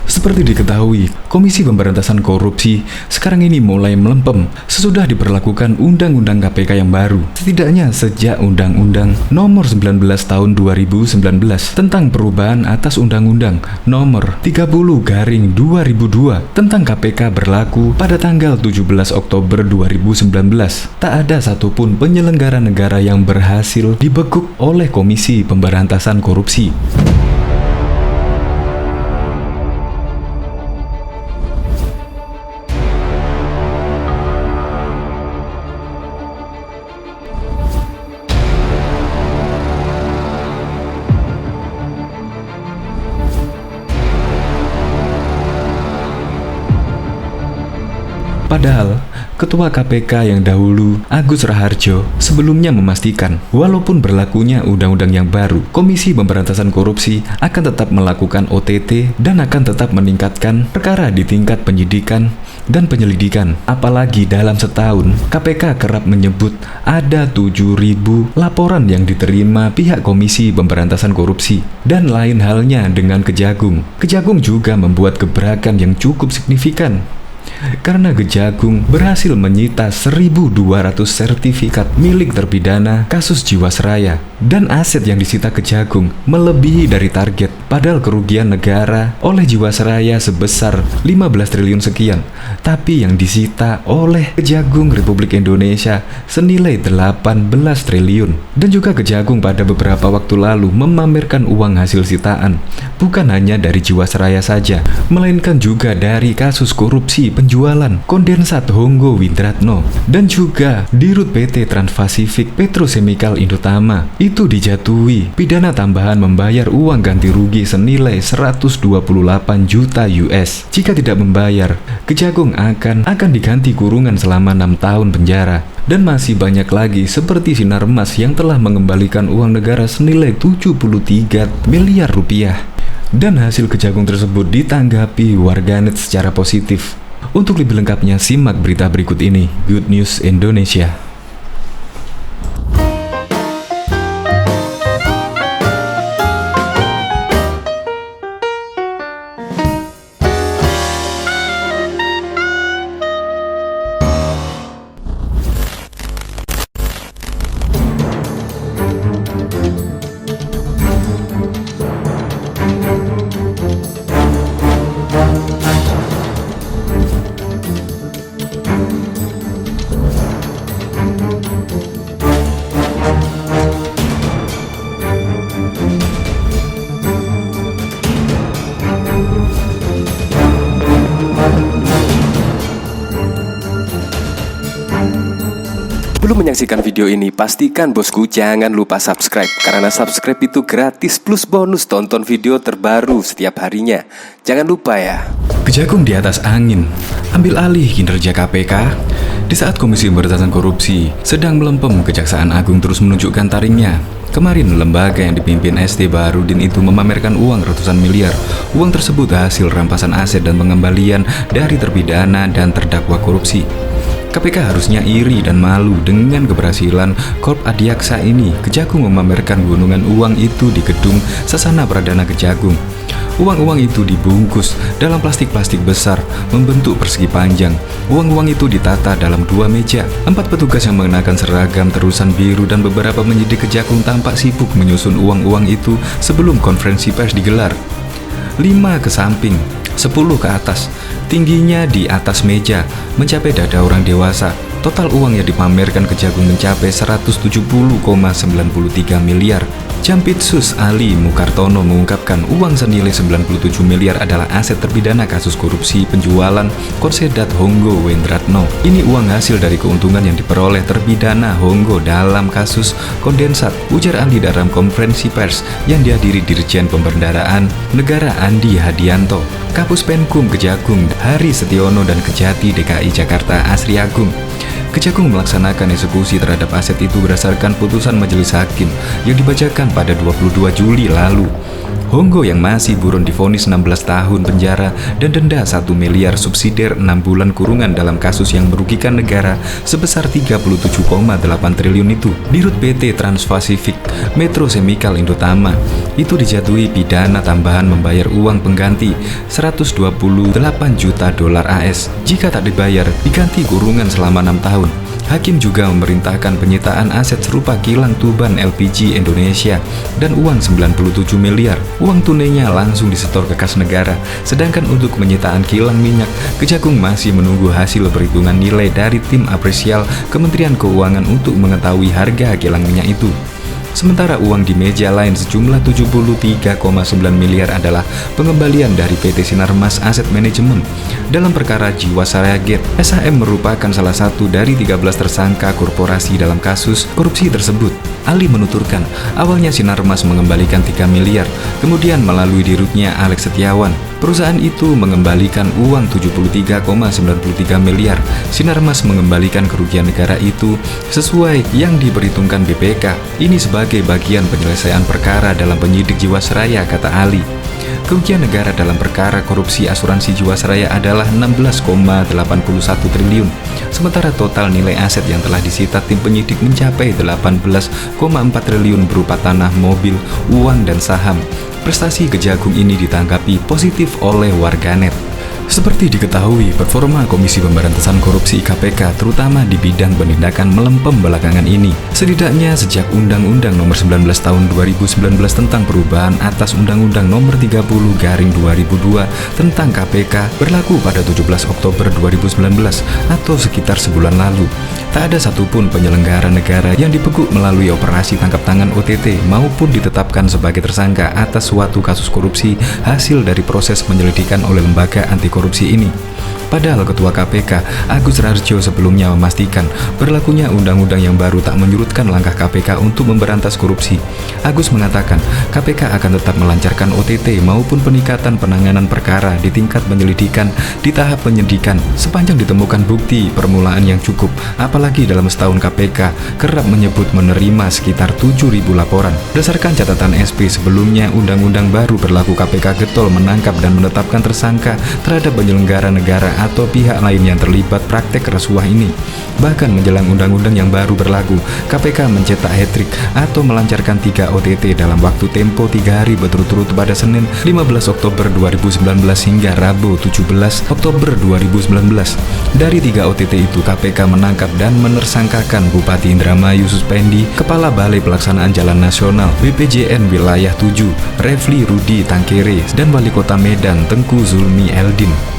Seperti diketahui, Komisi Pemberantasan Korupsi sekarang ini mulai melempem sesudah diberlakukan Undang-Undang KPK yang baru. Setidaknya sejak Undang-Undang Nomor 19 Tahun 2019 tentang perubahan atas Undang-Undang Nomor 30/2002 tentang KPK berlaku pada tanggal 17 Oktober 2019. Tak ada satupun penyelenggara negara yang berhasil dibekuk oleh Komisi Pemberantasan Korupsi. Padahal, Ketua KPK yang dahulu, Agus Raharjo, sebelumnya memastikan, walaupun berlakunya undang-undang yang baru, Komisi Pemberantasan Korupsi akan tetap melakukan OTT dan akan tetap meningkatkan perkara di tingkat penyidikan dan penyelidikan. Apalagi dalam setahun, KPK kerap menyebut ada 7.000 laporan yang diterima pihak Komisi Pemberantasan Korupsi. Dan lain halnya dengan Kejagung. Kejagung juga membuat gebrakan yang cukup signifikan. Karena Kejagung berhasil menyita 1.200 sertifikat milik terpidana kasus Jiwasraya dan aset yang disita Kejagung melebihi dari target, padahal kerugian negara oleh Jiwasraya sebesar 15 triliun sekian, tapi yang disita oleh Kejagung Republik Indonesia senilai 18 triliun. Dan juga Kejagung pada beberapa waktu lalu memamerkan uang hasil sitaan bukan hanya dari Jiwasraya saja, melainkan juga dari kasus korupsi penjualan kondensat Honggo Windratno dan juga Dirut PT Trans-Pasifik Petrochemical Indotama. Itu dijatuhi pidana tambahan membayar uang ganti rugi senilai 128 juta US. Jika tidak membayar, Kejagung akan diganti kurungan selama 6 tahun penjara. Dan masih banyak lagi seperti Sinarmas yang telah mengembalikan uang negara senilai 73 miliar rupiah. Dan hasil Kejagung tersebut ditanggapi warganet secara positif. Untuk lebih lengkapnya, simak berita berikut ini. Good News Indonesia. Sebelum menyaksikan video ini, pastikan bosku jangan lupa subscribe, karena subscribe itu gratis plus bonus tonton video terbaru setiap harinya. Jangan lupa ya. Kejagung di atas angin, ambil alih kinerja KPK. Di saat Komisi Pemberantasan Korupsi sedang melempem, Kejaksaan Agung terus menunjukkan taringnya. Kemarin, lembaga yang dipimpin ST Baharudin itu memamerkan uang ratusan miliar. Uang tersebut hasil rampasan aset dan pengembalian dari terpidana dan terdakwa korupsi. KPK harusnya iri dan malu dengan keberhasilan Korp Adiaksa ini. Kejagung memamerkan gunungan uang itu di gedung Sasana Pradana Kejagung. Uang-uang itu dibungkus dalam plastik-plastik besar membentuk persegi panjang. Uang-uang itu ditata dalam 2 meja. 4 petugas yang mengenakan seragam terusan biru dan beberapa penyidik Kejagung tampak sibuk menyusun uang-uang itu sebelum konferensi pers digelar. 5 ke samping, 10 ke atas. Tingginya di atas meja mencapai dada orang dewasa. Total uang yang dipamerkan Kejagung mencapai 170,93 miliar. Jampitsus Ali Mukartono mengungkapkan uang senilai 97 miliar adalah aset terpidana kasus korupsi penjualan konsedat Honggo Windratno. Ini uang hasil dari keuntungan yang diperoleh terpidana Honggo dalam kasus kondensat, ujar Ali dalam konferensi pers yang dihadiri Dirjen Pembendaraan Negara Andi Hadianto, Kapus Penkum Kejagung Hari Setiono dan Kejati DKI Jakarta Asri Agung. Kejagung melaksanakan eksekusi terhadap aset itu berdasarkan putusan majelis hakim yang dibacakan pada 22 Juli lalu. Honggo yang masih buron divonis 16 tahun penjara dan denda 1 miliar subsidiar 6 bulan kurungan dalam kasus yang merugikan negara sebesar 37,8 triliun itu. Dirut PT Trans-Pasifik Metro Chemical Indotama itu dijatuhi pidana tambahan membayar uang pengganti 128 juta dolar AS. Jika tak dibayar, diganti kurungan selama 6 tahun. Hakim juga memerintahkan penyitaan aset serupa kilang Tuban LPG Indonesia dan uang 97 miliar. Uang tunainya langsung disetor ke kas negara. Sedangkan untuk penyitaan kilang minyak, Kejagung masih menunggu hasil perhitungan nilai dari tim apresial Kementerian Keuangan untuk mengetahui harga kilang minyak itu. Sementara uang di meja lain sejumlah 73,9 miliar adalah pengembalian dari PT Sinarmas Asset Management. Dalam perkara Jiwasraya Gate, SHM merupakan salah satu dari 13 tersangka korporasi dalam kasus korupsi tersebut. Ali menuturkan, awalnya Sinarmas mengembalikan 3 miliar, kemudian melalui dirutnya Alex Setiawan, perusahaan itu mengembalikan uang 73,93 miliar. Sinarmas mengembalikan kerugian negara itu sesuai yang diperhitungkan BPK. Ini sebagai bagian penyelesaian perkara dalam penyidik Jiwasraya, kata Ali. Kerugian negara dalam perkara korupsi asuransi Jiwasraya adalah 16,81 triliun. Sementara total nilai aset yang telah disita tim penyidik mencapai 18,4 triliun berupa tanah, mobil, uang, dan saham. Prestasi Kejagung ini ditanggapi positif oleh warganet. Seperti diketahui, performa Komisi Pemberantasan Korupsi KPK terutama di bidang penindakan melempem belakangan ini. Setidaknya sejak Undang-Undang Nomor 19 Tahun 2019 tentang perubahan atas Undang-Undang Nomor 30/2002 tentang KPK berlaku pada 17 Oktober 2019 atau sekitar sebulan lalu. Tak ada satupun penyelenggara negara yang dibekuk melalui operasi tangkap tangan OTT maupun ditetapkan sebagai tersangka atas suatu kasus korupsi hasil dari proses penyelidikan oleh lembaga anti korupsi ini. Padahal Ketua KPK Agus Raharjo sebelumnya memastikan berlakunya undang-undang yang baru tak menyurutkan langkah KPK untuk memberantas korupsi. Agus mengatakan KPK akan tetap melancarkan OTT maupun peningkatan penanganan perkara di tingkat penyelidikan di tahap penyidikan sepanjang ditemukan bukti permulaan yang cukup. Apalagi dalam setahun KPK kerap menyebut menerima sekitar 7.000 laporan. Berdasarkan catatan SP sebelumnya, undang-undang baru berlaku KPK getol menangkap dan menetapkan tersangka terhadap penyelenggara negara atau pihak lain yang terlibat praktek rasuah ini. Bahkan menjelang undang-undang yang baru berlaku, KPK mencetak hat-trick atau melancarkan 3 OTT dalam waktu tempo 3 hari berturut-turut pada Senin 15 Oktober 2019 hingga Rabu 17 Oktober 2019. Dari 3 OTT itu, KPK menangkap dan menersangkakan Bupati Indramayu Suspendi, Kepala Balai Pelaksanaan Jalan Nasional BPJN Wilayah 7 Refli Rudi Tangkere, dan Wali Kota Medan Tengku Zulmi Eldin.